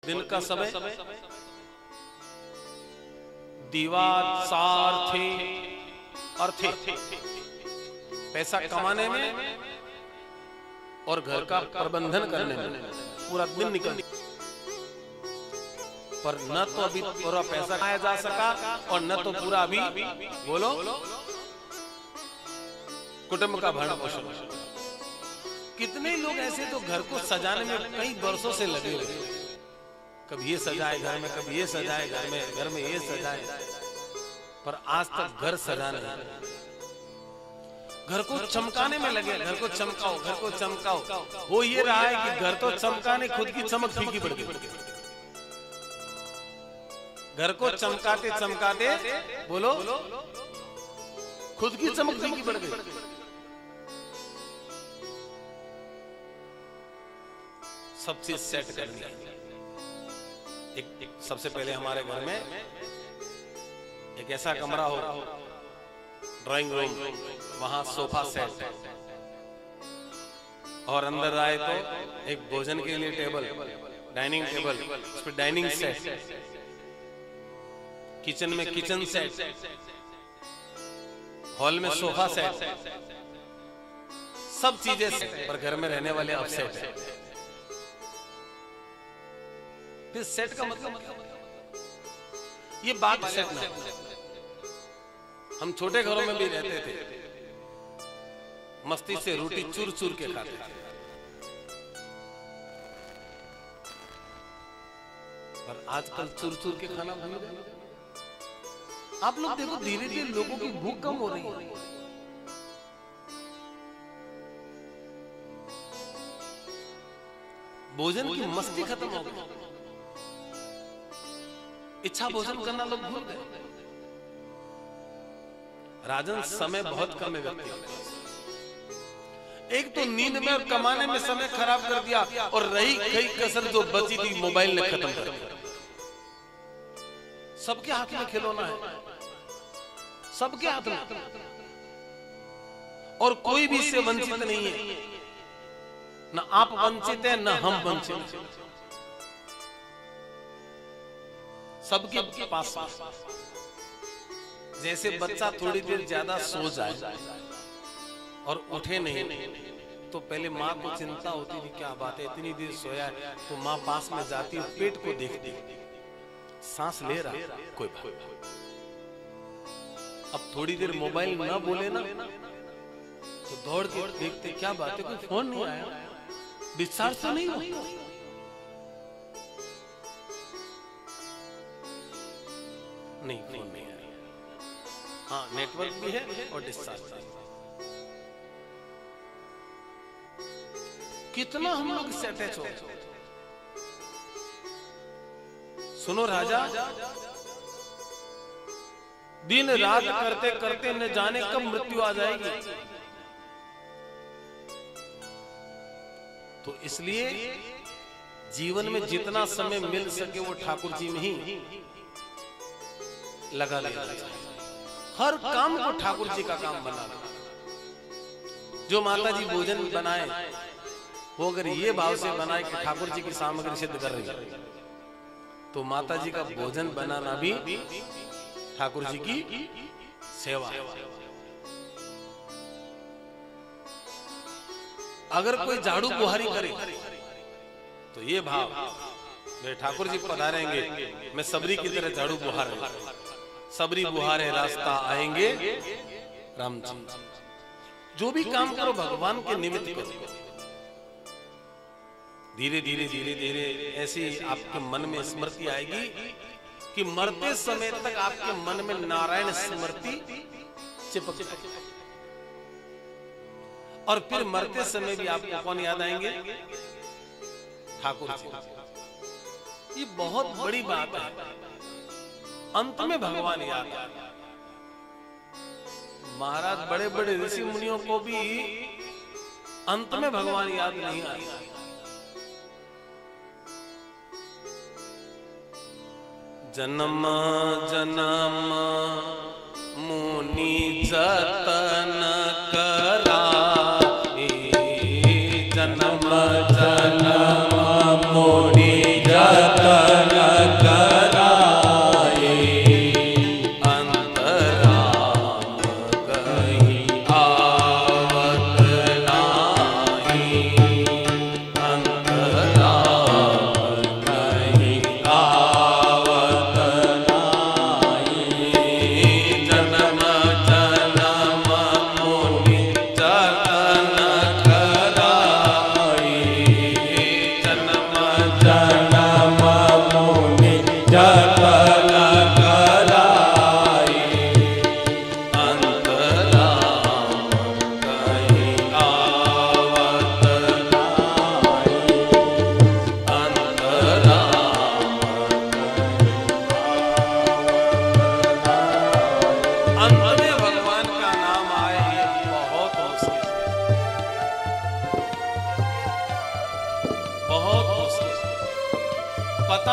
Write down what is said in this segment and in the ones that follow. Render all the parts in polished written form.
दिन का समय दीवा सार थे अर्थे पैसा कमाने में और घर का प्रबंधन करने में पूरा दिन निकल, पर न तो अभी पूरा पैसा खाया जा सका और न तो पूरा अभी बोलो कुटुंब का भरण पोषण। कितने लोग ऐसे तो घर को सजाने में कई वर्षों से लगे हुए, कभी ये सजाए घर में, कभी ये सजाए घर में ये सजाए, पर आज तक घर सजाने घर को चमकाने में लगे। घर को चमकाओ, घर को चमकाओ। वो ये रहा है कि घर तो चमकाने खुद की चमक फीकी पड़ गई। घर को चमकाते चमकाते बोलो खुद की चमक फीकी पड़ गई। सब चीज सेट कर दिया। एक सबसे पहले हमारे घर में एक ऐसा कमरा हो, ड्राइंग रूम, वहां सोफा सेट, और अंदर आए तो एक भोजन के लिए टेबल, डाइनिंग टेबल, उस पर डाइनिंग सेट, किचन में किचन सेट, हॉल में सोफा सेट, सब चीजें सेट, पर घर में रहने वाले अब सेट है। फिर सेट का मतलब क्या? ये बात सेट ना, हम छोटे घरों में भी रहते थे, मस्ती से रोटी चूर चूर के खाते थे, पर आजकल चूर चूर के खाना भूल गए। आप लोग देखो धीरे धीरे लोगों की भूख कम हो रही है। भोजन की मस्ती खत्म हो गई, इच्छा भोजन करना लोग भूल गए। राजन समय बहुत कम है व्यक्ति, एक तो नींद में और कमाने में समय खराब कर दिया, और रही कई कसर जो बची थी मोबाइल ने खत्म कर दिया। सबके हाथ में खिलौना है, सबके हाथ में, और कोई भी इससे वंचित नहीं है। न आप वंचित है न हम वंचित, सबके पास। जैसे बच्चा थोड़ी देर ज्यादा सो जाए और उठे नहीं, तो पहले माँ को चिंता होती थी, क्या बात है इतनी देर सोया है, तो माँ पास में जाती है, पेट को देखती, सांस ले रहा कोई बात। अब थोड़ी देर मोबाइल ना बोले ना, तो दौड़ के देखते, क्या बात है कोई फोन नहीं आया, डिस्चार्ज तो नहीं हुआ। नहीं, फोन नहीं आया, हाँ नेटवर्क भी है और डिस्चार्ज भी है। कितना हम लोग इससे अटैच हो। सुनो राजा, दिन रात करते करते न जाने कब मृत्यु आ जाएगी। तो इसलिए जीवन में जितना समय मिल सके वो ठाकुर जी में ही लगा लेना चाहिए। हर काम को ठाकुर जी का काम बना लो। जो माता जी भोजन बनाए वो अगर ये भाव से बनाए कि ठाकुर जी की सामग्री सिद्ध कर रही है, तो माता जी का भोजन बनाना भी ठाकुर जी की सेवा है। अगर कोई झाड़ू बुहारी करे तो ये भाव, मेरे ठाकुर जी पधारेंगे, मैं सबरी की तरह झाड़ू बुहार, सबरी बुहारे रास्ता आएंगे राम जी। जो भी काम करो भगवान के निमित्त करो। धीरे धीरे धीरे धीरे ऐसी आपके मन में स्मृति आएगी कि मरते समय तक आपके मन में नारायण स्मृति चिपक जाएगी, और फिर मरते समय भी आपको कौन याद आएंगे? ठाकुर जी। ये बहुत बड़ी बात है। अंत में भगवान याद आए। महाराज बड़े बड़े ऋषि मुनियों को भी अंत में भगवान याद नहीं आया। जन्म जन्म मुनि जतन कराए, जन्म जन्म मुनि जतन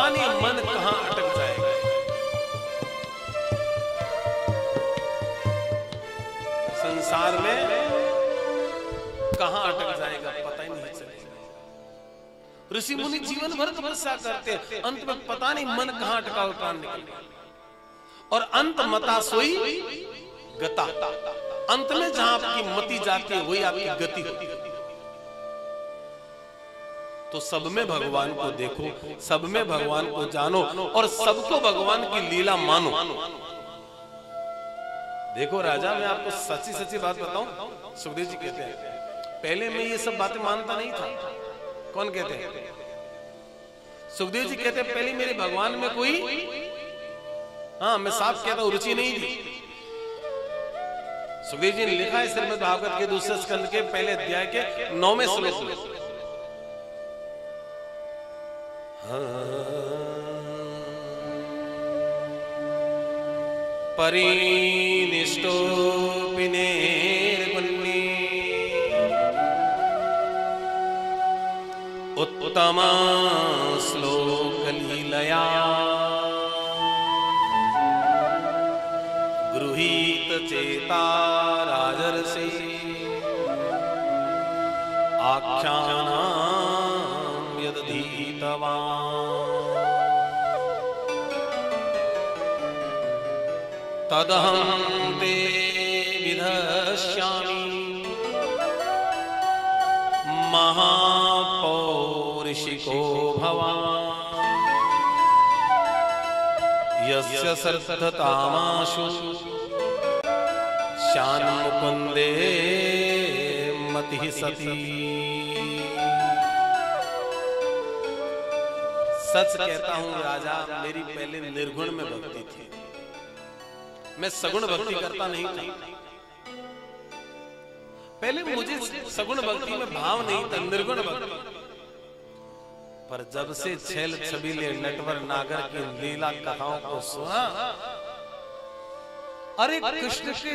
पता नहीं मन कहां अटक जाएगा। संसार में कहां अटक जाएगा पता ही नहीं चलेगा। ऋषि मुनि जीवन भर तपस्या करते हैं, अंत में पता नहीं मन कहां अटका और प्राण निकल गया। और अंत मता सोई गता, अंत में जहां आपकी मति जाती है वही आपकी गति होती है। तो सब में भगवान को देखो, सब में भगवान को जानो और सबको भगवान की लीला मानो। देखो राजा, मैं आपको सच्ची सच्ची बात बताऊं, सुखदेव जी कहते हैं पहले मैं ये सब बातें मानता नहीं था। कौन कहते हैं? सुखदेव जी कहते हैं पहले मेरे भगवान में कोई, हाँ मैं साफ कहता हूं, रुचि नहीं थी। सुखदेव जी ने लिखा है श्रीमद् भागवत के दूसरे स्कंद के पहले अध्याय के 9वें श्लोक में, परिनिष्टो विनेर्गुण्ये उत्तम श्लोक लीलया गृहीत चेता राजर्षि आख्यानां यदधीतवान् तदहं ते विधस्यामि महापौरुषिको भवान् यस्य श्रद्धतामाशु श्यान्मुकुन्दे मतिः सती। सच कहता हूं राजा, मेरी पहले निर्गुण में भक्ति थी, मैं सगुण भक्ति करता नहीं था। पहले मुझे सगुण भक्ति में भाव नहीं था, निर्गुण भक्ति। पर जब से छेल छबीले नटवर नागर की लीला कथाओं को सुना, अरे कृष्ण की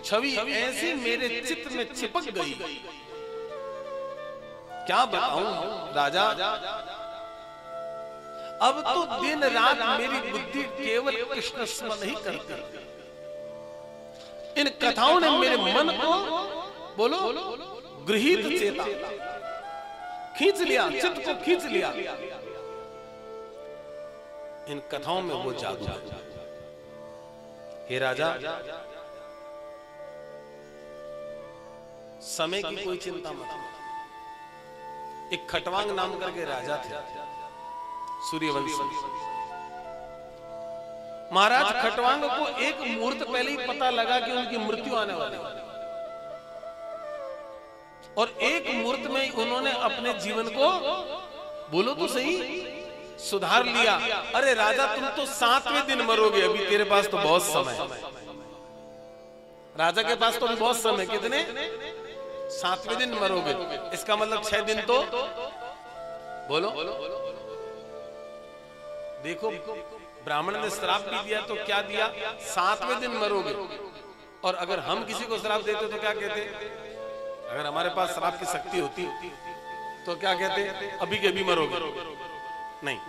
छवि ऐसी मेरे चित्त में चिपक गई, क्या बताऊं राजा। अब तो दिन रात मेरी बुद्धि केवल कृष्ण स्मरण ही करती। इन कथाओं ने मेरे मन को, बोलो, गृहीत चेता, खींच लिया, चित्त को खींच लिया। इन कथाओं में वो जादू है। हे राजा, समय की कोई चिंता मत। एक खटवांग नाम करके राजा थे, सूर्यवंश। महाराज खटवांग को एक मुहूर्त पहले ही पता लगा कि उनकी मृत्यु आने वाली है, और एक मुहूर्त में उन्होंने अपने जीवन को, बोलो तो सही, सुधार लिया। अरे राजा, तुम तो 7वें दिन मरोगे, अभी तेरे पास तो बहुत समय है। राजा के पास तो अभी बहुत समय, कितने? 7वें दिन मरोगे, इसका मतलब 6 दिन तो, बोलो। देखो, ब्राह्मण ने श्राप भी दिया तो क्या दिया? 7वें दिन मरोगे। और अगर हम किसी को श्राप देते तो क्या कहते? अगर हमारे पास श्राप की शक्ति होती तो क्या कहते? अभी के अभी मरोगे। नहीं,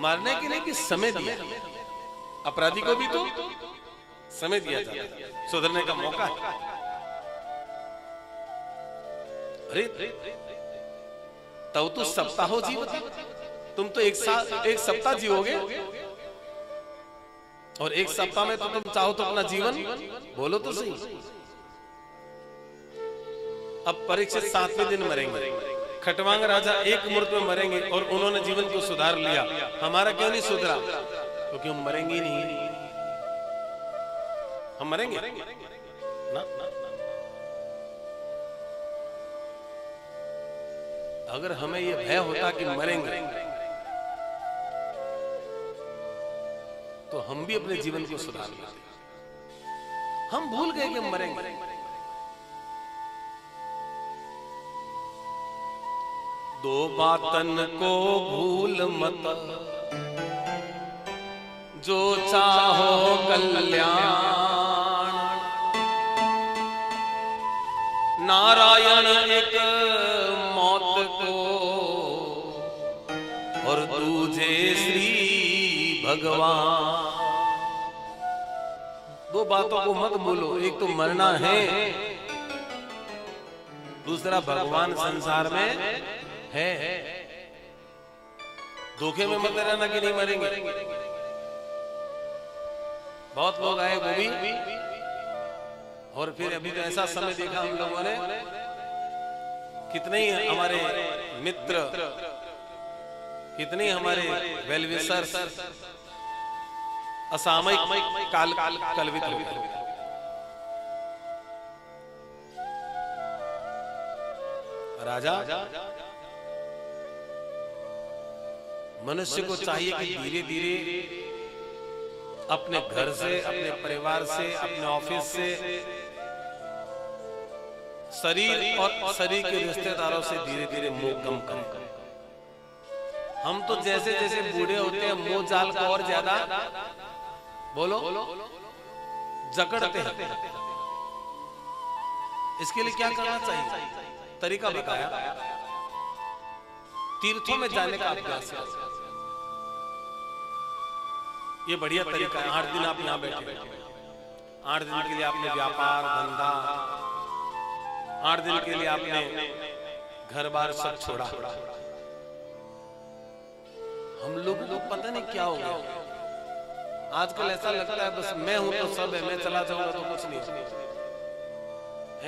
मरने के लिए कि समय दिया, अपराधी को भी तो समय दिया जाता है, सुधरने का मौका है। अरे तब तो सप्ताह जीवोगे, तुम तो एक सप्ताह जीवोगे, और एक सप्ताह में तो तुम चाहो तो अपना जीवन, बोलो तो सही। अब परीक्षित 7वें दिन मरेंगे, खटवांग राजा एक मुहूर्त में मरेंगे, और उन्होंने जीवन को सुधार लिया। हमारा क्यों नहीं सुधरा? क्योंकि हम मरेंगे ही नहीं। हम मरेंगे ना? अगर हमें यह भय होता कि मरेंगे, तो हम भी अपने जीवन को सुधार लेते। हम भूल गए कि मरेंगे। दो बातन को भूल मत, जो चाहो कल्याण। नारायण एक मौत को, और दूजे श्री भगवान। दो बातों को मत बोलो, एक तो मरना है, दूसरा भगवान संसार में है। धोखे में मत रहना कि नहीं मरेंगे। बहुत लोग आए वो भी, और फिर अभी तो ऐसा समय देखा हम लोगों ने, कितने ही हमारे मित्र, कितने हमारे वेलविशर्स असामयिक कलवित हो गए। राजा, मनुष्य को चाहिए कि धीरे धीरे अपने घर से, अपने परिवार से, अपने ऑफिस से, शरीर और शरीर के रिश्तेदारों से धीरे धीरे मोह कम करें। हम तो जैसे जैसे बूढ़े होते हैं मोह जाल को और ज्यादा बोलो जकड़ते हैं। इसके लिए क्या करना चाहिए? तरीका बताया, तीर्थों में जाने का अभ्यास है। ये बढ़िया तरीका है। 8 दिन आप यहाँ बैठे, 8 दिन के लिए आपने व्यापार धंधा, 8 दिन के लिए आपने घर बार सब छोड़ा। हम लोगों को पता नहीं क्या हो गया आजकल, ऐसा लगता है बस मैं हूं तो सब है, मैं चला जाऊंगा तो कुछ नहीं।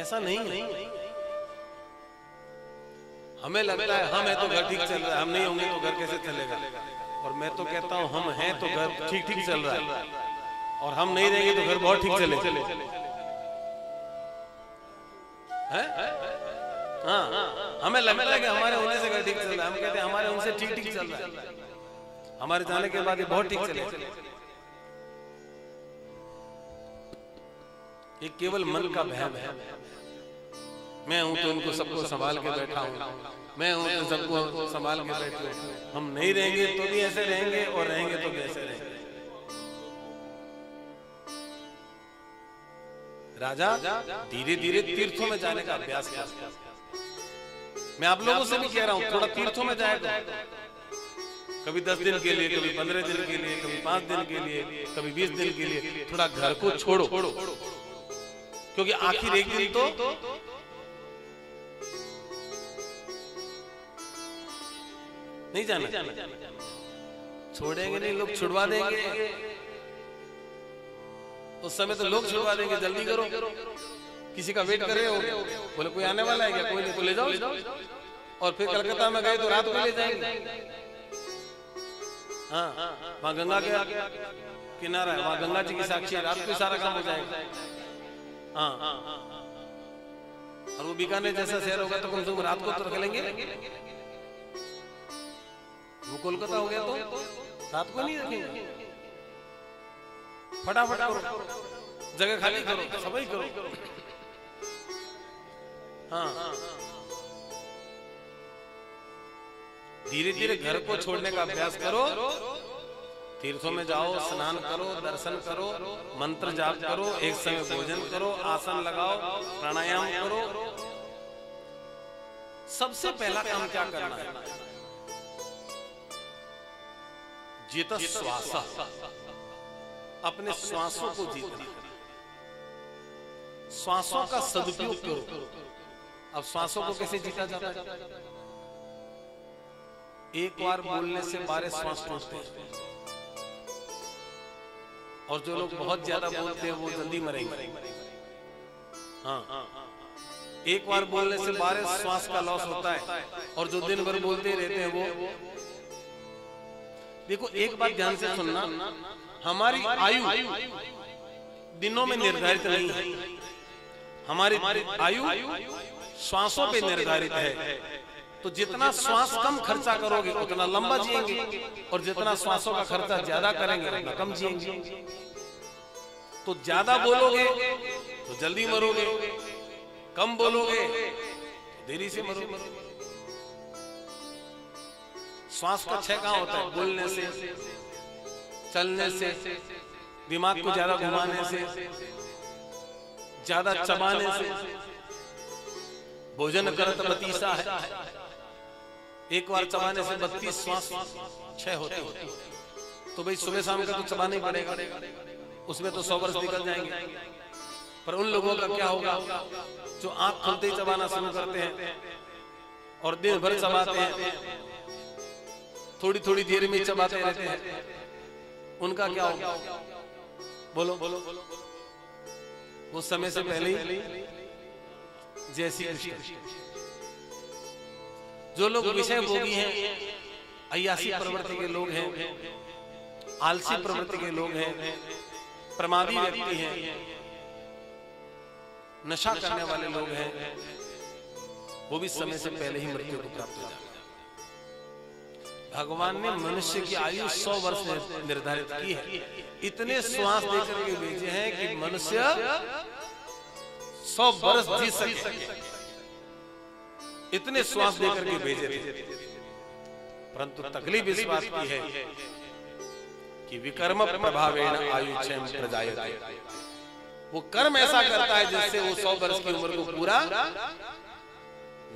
ऐसा नहीं। हमें लगता है हम है तो घर ठीक चल रहा है, हम नहीं होंगे तो घर कैसे चलेगा। और मैं तो कहता हूं हम हैं तो घर ठीक ठीक चल रहा है, और हम नहीं रहेंगे तो घर बहुत ठीक चले। हाँ, हमें लगता है कि हमारे होने से घर ठीक चल रहा है, हम कहते हैं हमारे उनसे ठीक ठीक चल रहा है, हमारे जाने के बाद ये बहुत ठीक चले। ये केवल मन का वहम है। मैं हूं तो उनको सबको संभाल के बैठा हूं, मैं हूं तो सबको संभाल के बैठे हूं। हम नहीं रहेंगे तो भी ऐसे रहेंगे, और रहेंगे तो भी ऐसे रहेंगे। राजा, धीरे धीरे तीर्थों में जाने का अभ्यास कर। मैं आप लोगों से भी कह रहा हूं, थोड़ा तीर्थों में जाएगा। कभी 10 दिन के लिए, कभी 15 दिन के लिए, कभी 5 दिन के लिए, कभी 20 दिन के लिए। थोड़ा घर को छोड़ो, क्योंकि आखिर एक दिन तो नहीं जाना। छोड़ेंगे नहीं, लोग छुड़वा देंगे। उस समय तो लोग छुड़वा देंगे, जल्दी करो, किसी का वेट कर रहे हो, बोले कोई आने वाला है क्या, कोई नहीं तो ले जाओ। और फिर कलकत्ता में गए तो रात को ले जाएंगे। हाँ, वहां गंगा के किनारा है, वहां गंगा जी की साक्षी है, रात को सारा काम हो जाएगा। हाँ, और वो बीकानेर जैसा शहर होगा तो कम से कम रात को तो रख लेंगे। वो कोलकाता हो गया तो रात को नहीं रखेंगे। फटाफट करो, जगह खाली करो, सफाई करो। हाँ, धीरे धीरे घर को छोड़ने का अभ्यास करो। तीर्थों में जाओ, स्नान करो, दर्शन करो, मंत्र जाप करो, एक समय भोजन करो, आसन लगाओ, प्राणायाम करो। सबसे पहला काम क्या करना है? जीत श्वास, अपने श्वासों को जीतना। श्वासों का सदुपयोग करो। अब श्वासों को कैसे जीता जाता है? एक बार बोलने से 12 श्वास टूटते हैं, और जो लोग बहुत ज्यादा बोलते हैं वो जल्दी मरेंगे। हाँ, एक बार बोलने से 12 श्वास का लॉस होता है, और जो दिन भर बोलते रहते हैं वो। देखो, एक बात ध्यान से सुनना, हमारी आयु दिनों में निर्धारित नहीं है, हमारी आयु श्वासों पे निर्धारित है। तो जितना श्वास कम खर्चा करोगे उतना लंबा जिएंगे, और जितना श्वासों का खर्चा ज्यादा करेंगे उतना कम जिएंगे। तो ज्यादा बोलोगे तो जल्दी मरोगे, कम बोलोगे तो देरी से मरोगे। श्वास का क्षय कहाँ होता है? बोलने से, चलने से, दिमाग को ज्यादा घुमाने से, ज्यादा चबाने से। भोजन करत मतीसा है, एक बार चबाने से 32 श्वास क्षय होते होते, तो भाई सुबह शाम का तो चबाना ही पड़ेगा, उसमें तो 100 वर्ष निकल जाएंगे। पर उन लोगों का क्या होगा जो आंख खुलते ही चबाना शुरू करते हैं और दिन भर चबाते हैं, थोड़ी थोड़ी देर में चबाते रहते हैं, उनका क्या होगा? बोलो बोलो। वो समय से पहले ही जैसी जो लोग विषय भोगी हैं, अय्यासी प्रवृत्ति के लोग हैं, आलसी प्रवृत्ति के लोग हैं, प्रमादी व्यक्ति हैं, नशा करने वाले लोग हैं, वो भी समय से पहले ही मृत्यु को प्राप्त हो जाएगा। भगवान ने मनुष्य की आयु 100 वर्ष निर्धारित की है। इतने श्वास देकर के भेजे हैं कि मनुष्य 100 वर्ष जी सके, इतने श्वास देकर के भेजे थे। परंतु तकलीफ इस बात की है कि विकर्म प्रभावेण आयुष्यम प्रजायते, वो कर्म ऐसा करता है जिससे वो 100 वर्ष की उम्र को पूरा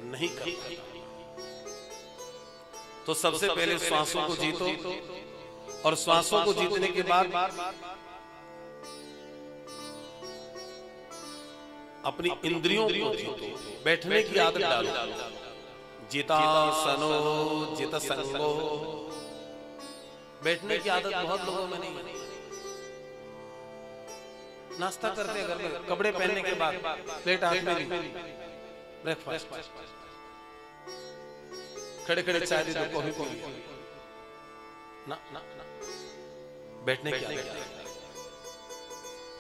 नहीं कर पाता। तो सबसे पहले श्वासों को जीतो, और श्वासों को जीतने के बाद अपनी इंद्रियों को जीतो, बैठने की आदत डालो। जितासनो जित संगो, बैठने की आदत बहुत लोगों में नहीं। नाश्ता करते हैं घर में, कपड़े पहनने के बाद प्लेट हाथ में ली, ब्रेकफास्ट, खड़े खड़े चाय दे दो, कॉफी पी ली, ना ना ना, बैठने की आदत।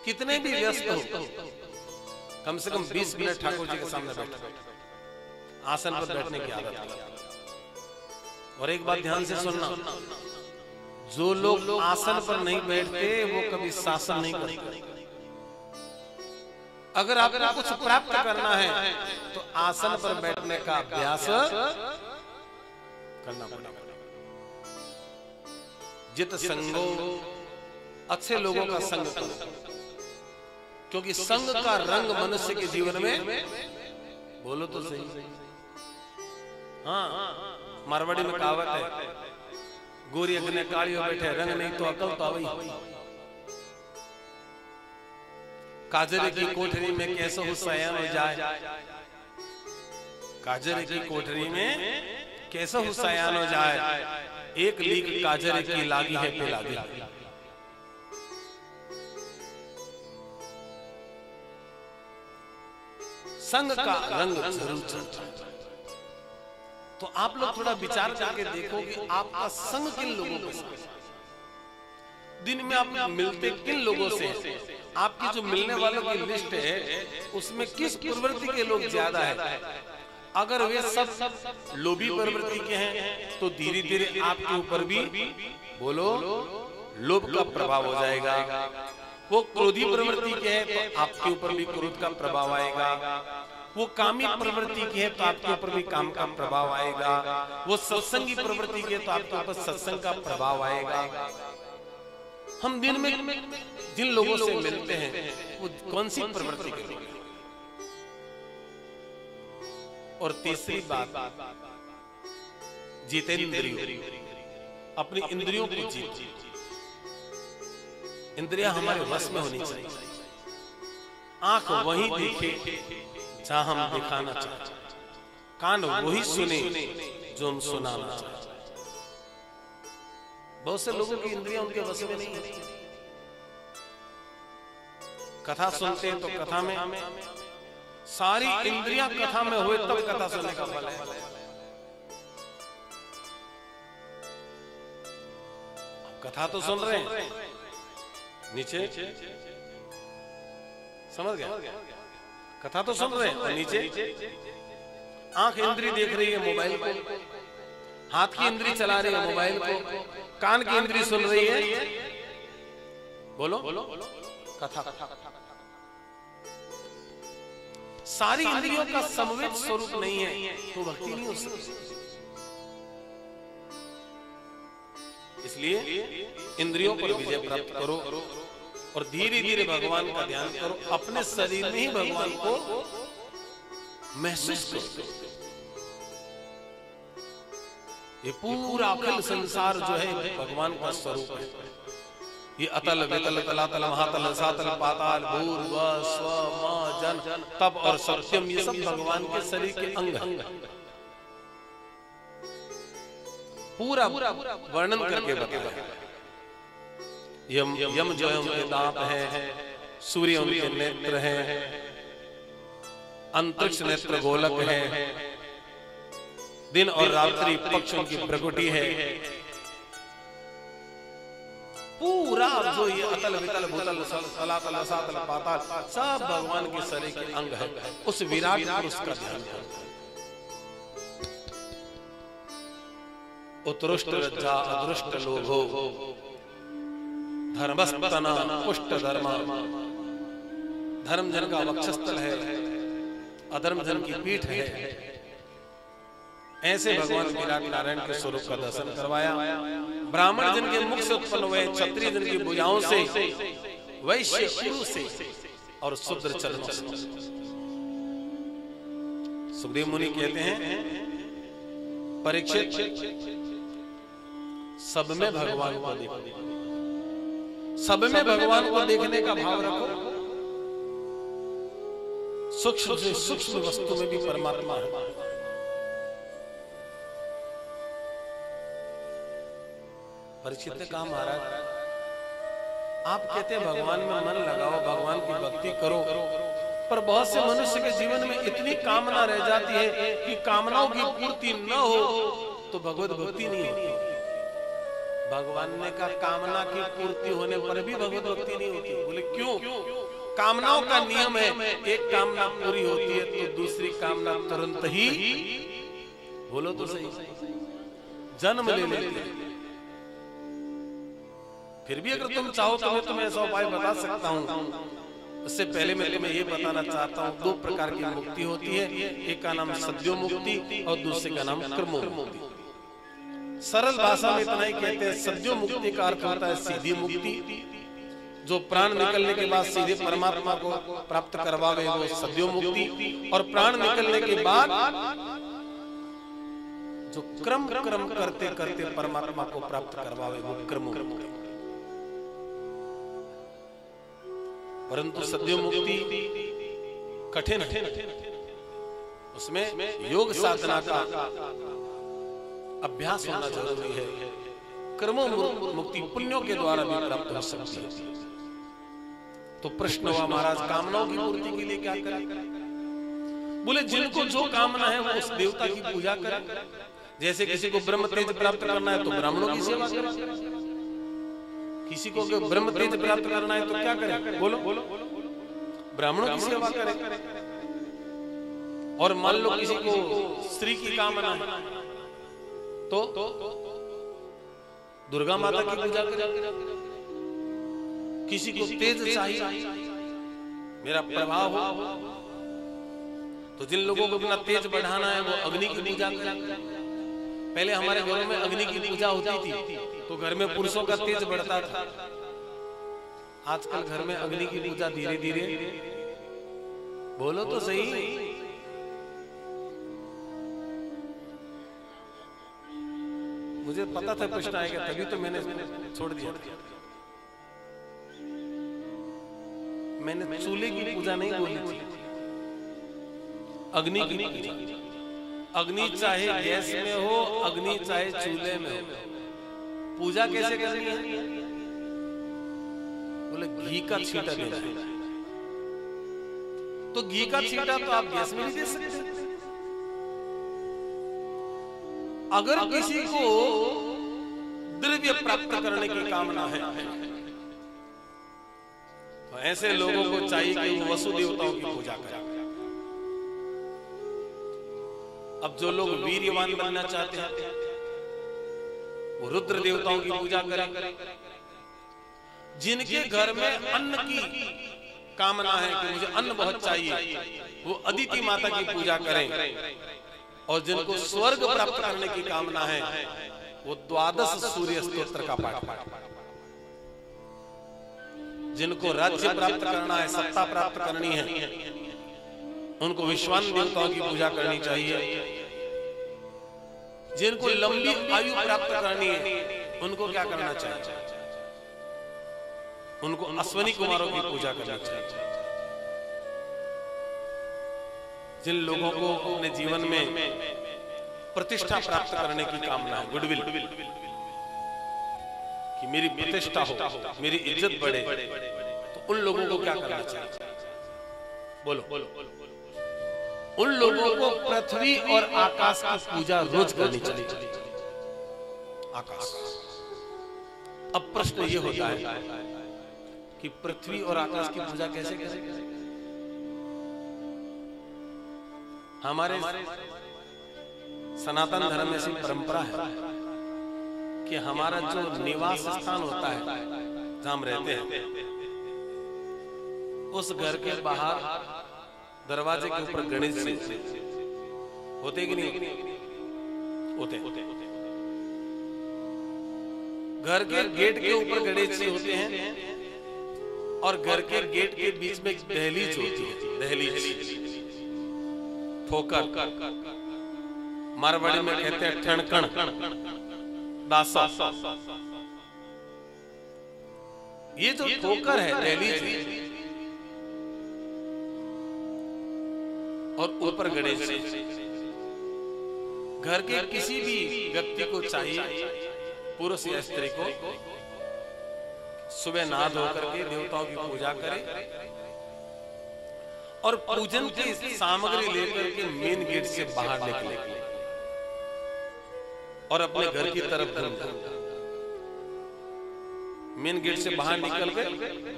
कितने भी व्यस्त हो, कम से कम 20 मिनट ठाकुर जी के सामने बैठो, आसन पर बैठने की आदत। और एक बात ध्यान से सुनना, जो लोग आसन पर नहीं बैठते वो कभी शासन नहीं करते। अगर आपको कुछ प्राप्त करना है तो आसन पर बैठने का अभ्यास करना पड़ेगा। जित संगो, अच्छे लोगों का संग करो, क्योंकि संग का रंग मनुष्य के जीवन में, बोलो तो सही। हाँ, मारवाड़ी में कहावत है, गोरी अग्नि कालियो बैठे रंग नहीं तो अकल तो आवई। काजरे की कोठरी में कैसे हुसैन हो जाए, काजरे की कोठरी में कैसे हुसैन हो जाए, एक लीक काजरे की लागी है पे लागी। संग का रंग जरूर चलता है। तो आप लोग थोड़ा विचार करके देखो कि आपका संग किन लोगों के साथ, दिन में आप मिलते किन लोगों से, आपकी जो मिलने वालों की लिस्ट है उसमें किस प्रवृत्ति के लोग ज्यादा है। अगर वे सब लोभी प्रवृत्ति के हैं तो धीरे धीरे आपके ऊपर भी, बोलो, लोभ का प्रभाव हो जाएगा। वो क्रोधी प्रवृत्ति के हैं तो आपके ऊपर भी क्रोध का प्रभाव आएगा। वो कामी प्रवृत्ति की है तो आपके ऊपर भी काम का प्रभाव आएगा। वो सत्संगी प्रवृत्ति की है तो आपके ऊपर सत्संग का प्रभाव आएगा। हम दिन में जिन लोगों से मिलते हैं वो कौन सी प्रवृत्ति के लोग हैं। और तीसरी बात, जितेंद्रियों, अपनी इंद्रियों को जीतो। इंद्रियां हमारे वश में होनी चाहिए। आंख वही देखे जहां हम दिखाना चाहते, कान वही सुने जो हम सुनाना चाहते। बहुत से लोगों की इंद्रियां उनके वश में नहीं है। कथा सुनते हैं तो कथा में सारी इंद्रियां कथा में हुए तब कथा सुनने का फल है। कथा तो सुन रहे हैं, नीचे समझ गया, कथा तो सुन रहे हैं और नीचे आंख इंद्री देख रही है मोबाइल को, हाथ की इंद्री चला रही है मोबाइल को, कान की इंद्री सुन रही है, बोलो कथा। सारी इंद्रियों का समवेत स्वरूप नहीं है तो भक्ति नहीं हो सकती। इसलिए इंद्रियों पर विजय प्राप्त करो और धीरे धीरे भगवान का ध्यान करो। अपने शरीर में ही भगवान को महसूस करो। ये पूरा अखिल संसार जो है भगवान का स्वरूप है। ये अतल वितल तलातल महातल सातल पाताल भूर व स्व म जन तप और सत्यम, ये सब भगवान के शरीर के अंग हैं। पूरा वर्णन करके बताया। यम जो है उनके दांत हैं, सूर्य उनके नेत्र हैं, अंतरिक्ष नेत्र गोलक है, दिन और रात्रि पक्ष उनकी प्रकृति है। पूरा जो ये अतल वितल भूतल तलातल सातल पाताल सब भगवान के शरीर के अंग है। उस विराट पुरुष का ध्यान करो। उत्तुष्ट रज्जा अदृष्ट लोभो धर्मस्तना पुष्ट धर्म। धर्म जन का वक्षस्थल है, अधर्म जन की पीठ है। ऐसे भगवान विराट नारायण के स्वरूप का दर्शन करवाया। ब्राह्मण जन के मुख से उत्पन्न हुए, क्षत्रिय जन की भुजाओं से, वैश्य शिरो से और शूद्र चरणों से। सुखदेव मुनि कहते हैं, परीक्षित सब में भगवान को देखो, सब में भगवान को देखने का भाव रखो। सूक्ष्म से सूक्ष्म वस्तु में भी परमात्मा है। परीक्षित ने कहा, महाराज आप कहते हैं भगवान में मन लगाओ, भगवान की भक्ति करो, पर बहुत से मनुष्य के जीवन में इतनी कामना रह जाती है कि कामनाओं की पूर्ति न हो तो भगवत भक्ति नहीं होती। भगवान ने कहा कामना की पूर्ति होने पर भी भगवत भक्ति नहीं होती। बोले क्यों? कामनाओं का नियम है, एक कामना पूरी होती है तो दूसरी कामना तुरंत ही, बोलो तो सही, जन्म ले लेती है। फिर भी अगर तुम चाहो तो मैं तुम्हें ऐसा उपाय बता सकता हूँ। उससे पहले मैं तुम्हें ये बताना चाहता हूँ, दो प्रकार की मुक्ति होती है। एक का नाम सद्यो मुक्ति और दूसरे का नाम कर्मो मुक्ति। सरल भाषा में इतना ही कहते हैं, सद्यो मुक्ति का अर्थ होता है सीधी मुक्ति, जो प्राण निकलने के बाद सीधे परमात्मा को प्राप्त करवावे, वो सद्यो मुक्ति। और प्राण निकलने के बाद जो क्रम करते करते परमात्मा को प्राप्त करवावे, वो कर्म मुक्ति। परंतु सद्यो मुक्ति कठिन है, उसमें योग साधना का अभ्यास होना जरूरी है। कर्मों मुक्ति पुण्यों के द्वारा भी प्राप्त हो सकती है। तो प्रश्न हुआ, महाराज कामनाओं की पूर्ति के लिए क्या करें? बोले जिनको जो कामना है वो उस देवता की पूजा करें। जैसे किसी को ब्रह्म तेज प्राप्त करना है तो ब्राह्मणों की सेवा करें। किसी को ब्रह्म तेज प्राप्त करना है तो क्या करें? बोलो ब्राह्मणों की सेवा करें। और मान लो किसी को स्त्री की कामना है तो दुर्गा माता की पूजा करें। किसी को तेज चाहिए, मेरा प्रभाव हो, तो जिन लोगों को अपना तेज बढ़ाना है वो अग्नि की पूजा करें। पहले हमारे घरों में अग्नि की पूजा होती थी तो घर में पुरुषों का तेज बढ़ता था। आजकल घर में अग्नि की पूजा धीरे धीरे, बोलो तो सही, मुझे पता था प्रश्न आएगा तभी तो मैंने छोड़ दिया। मैंने चूल्हे की पूजा नहीं बोली थी, अग्नि की पूजा। अग्नि चाहे गैस में हो, अग्नि चाहे चूल्हे में हो, पूजा कैसे करनी है? बोले घी का छींटा देना है। तो घी का छींटा तो आप गैस में नहीं दे सकते। अगर किसी को द्रव्य प्राप्त करने की कामना है तो ऐसे लोगों को चाहिए कि वो वसु देवताओं की पूजा करें। अब जो लोग वीर्यवान बनना चाहते हैं वो रुद्र देवताओं की पूजा करें। जिनके घर में अन्न की कामना है कि मुझे अन्न बहुत चाहिए, वो अदिति माता की पूजा करें। और जिनको स्वर्ग प्राप्त करने की कामना है वो 12 सूर्य स्तोत्र का पाठ करें। जिनको राज्य प्राप्त करना है, सत्ता प्राप्त करनी है, उनको विश्वान देवताओं की पूजा करनी चाहिए। जिनको लंबी आयु प्राप्त करनी है उनको क्या करना चाहिए? उनको अश्वनी कुमारों की पूजा करनी चाहिए। जिन लोगों को अपने जीवन में प्रतिष्ठा प्राप्त करने की कामना है, गुडविल, कि मेरी प्रतिष्ठा हो, मेरी इज्जत बढ़े, तो उन लोगों को क्या करना चाहिए? बोलो। उन लोगों को पृथ्वी और आकाश की पूजा रोज करनी चाहिए। आकाश। अब प्रश्न ये होता है कि पृथ्वी और आकाश की पूजा कैसे करें? हमारे सनातन धर्म में ऐसी परंपरा है कि हमारा जो निवास स्थान होता है, जहां हम रहते हैं, उस घर के बाहर दरवाजे के ऊपर गणेश जी होते कि नहीं होते? घर के गेट के ऊपर गणेश जी होते हैं और घर के गेट के बीच में एक दहलीज होती है, दहलीज, ठोकर, मारवाड़ी में कहते हैं ठणकण, दासा। ये जो ठोकर है, दहलीज, और ऊपर गणेश जी। घर के किसी भी व्यक्ति को चाहिए, पुरुष या स्त्री को, सुबह नहा धो करके देवताओं की पूजा करे और पूजन की सामग्री लेकर के मेन गेट से बाहर निकले और अपने घर की तरफ घूमता। मेन गेट से बाहर निकल कर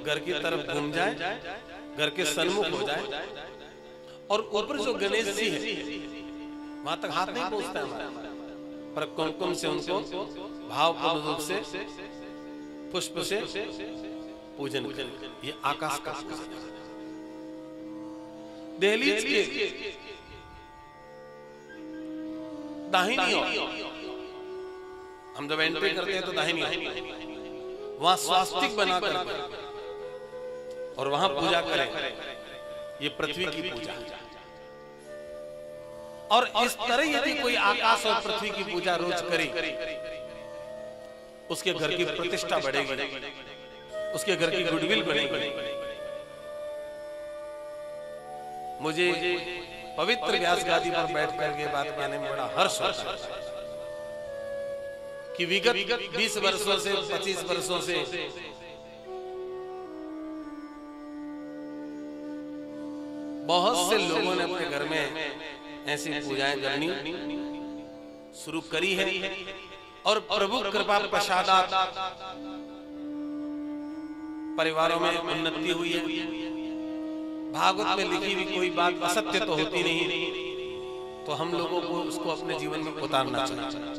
घर की तरफ घूम जाए, घर के सन्मुख हो जाए और ऊपर जो गणेश जी है वहां तक हाथ नहीं पहुंचता है हमारा, पर कुमकुम से उनको भावपूर्ण रूप से पुष्प से पूजन करें। ये आकाश का पूजन। दहलीज के दाहिनी ओर हम जब एंट्री करते हैं तो दाहिनी ओर वहां स्वास्तिक बनाकर और वहां पूजा करें। ये पृथ्वी की पूजा है। और इस तरह यदि कोई आकाश और पृथ्वी की पूजा रोज करे, उसके घर की प्रतिष्ठा बढ़ेगी, उसके घर की गुडविल बढ़ेगी। मुझे पवित्र व्यास गादी पर बैठ करके बात कहने में बड़ा हर्ष होता है कि विगत 20 वर्षों से 25 वर्षों से बहुत से लोगों ने अपने घर में ऐसी पूजाएं करनी शुरू करी है और प्रभु कृपा पश्चात परिवारों में उन्नति हुई है। भागवत में लिखी हुई कोई बात असत्य तो होती नहीं, तो हम लोगों को उसको अपने जीवन में उतारना चाहिए।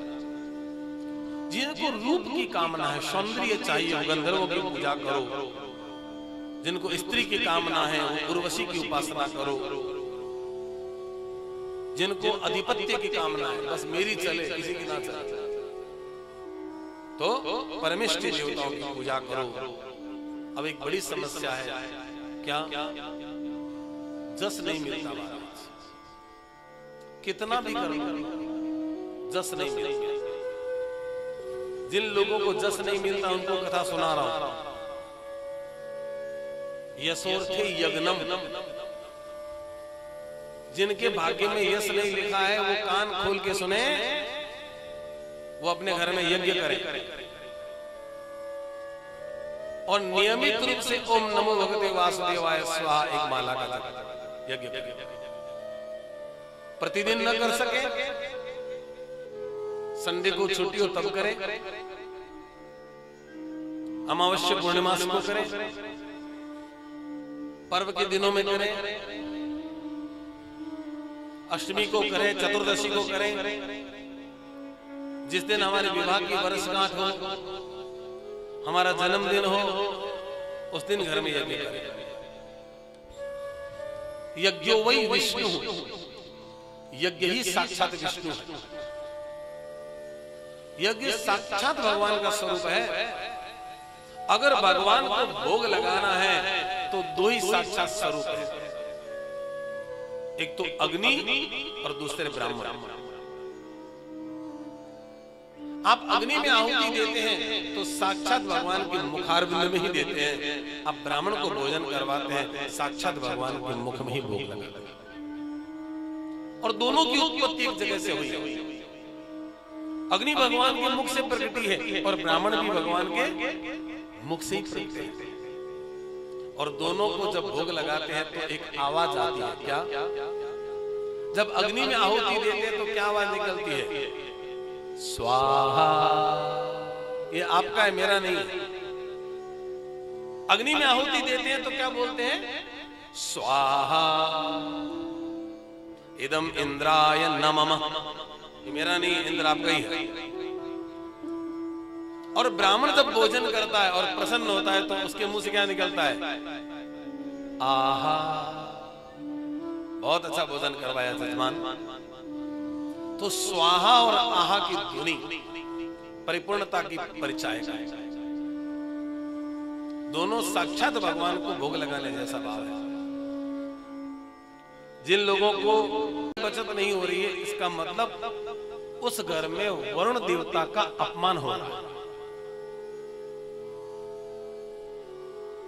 जिनको रूप की कामना है, सौंदर्य चाहिए, गंधर्वों की पूजा करो। जिनको स्त्री की कामना है, उर्वशी की उपासना करो। जिनको अधिपत्य की कामना है, बस मेरी चले, किसी की ना चले, तो परमेष्ठी देवताओं की पूजा करो। अब एक बड़ी समस्या है, क्या? जस नहीं मिलता महाराज, कितना भी करो जस नहीं मिलता। जिन लोगों को जस नहीं मिलता उनको कथा सुना रहा हूं। यशोर्थे यज्ञनम, जिनके भाग्य में यश नहीं लिखा है वो कान खोल के सुने, वो अपने घर में यज्ञ करें और नियमित रूप से ओम नमो भगवते वासुदेवाय स्वाहा एक माला का यज्ञ करें। प्रतिदिन न कर सके, संडे को छुट्टी हो तब करें, अमावस्या पूर्णिमा को करें, पर्व के दिनों में करें, अष्टमी को करें, चतुर्दशी को करें, जिस दिन हमारे विवाह की वर्षगांठ हो, हमारा जन्मदिन हो, उस दिन घर में यज्ञ करें। यज्ञो वही विष्णु, यज्ञ ही साक्षात विष्णु है। यज्ञ साक्षात भगवान का स्वरूप है। अगर भगवान को भोग लगाना है तो दो ही साक्षात स्वरूप है, एक तो अग्नि और दूसरे ब्राह्मण। आप अग्नि में आहुति देते हैं तो साक्षात भगवान के मुखारविंद में ही देते हैं। आप ब्राह्मण को भोजन करवाते हैं, साक्षात भगवान के मुख में ही भोग लगाते हैं। और दोनों की उत्पत्ति एक जगह से हुई है। अग्नि भगवान के मुख से प्रकटी है और ब्राह्मण भी भगवान के मुख से ही प्रकटे है। और दोनों को जब भोग लगाते हैं तो एक आवाज आती है। क्या? जब अग्नि में आहुति देते हैं तो क्या आवाज निकलती है? स्वाहा। ये आपका है, मेरा नहीं। अग्नि में आहुति देते हैं तो क्या बोलते हैं? स्वाहा इदम इंद्राय नमः। ये मेरा नहीं, इंद्र आपका ही है। और ब्राह्मण जब भोजन करता है और प्रसन्न होता है तो उसके मुंह से क्या निकलता है? आहा, बहुत अच्छा भोजन करवाया जजमान। तो स्वाहा और आहा की ध्वनि परिपूर्णता की परिचायक है। दोनों साक्षात भगवान को भोग लगाने जैसा भाव है। जिन लोगों को बचत नहीं हो रही है, इसका मतलब उस घर में वरुण देवता का अपमान हो रहा है।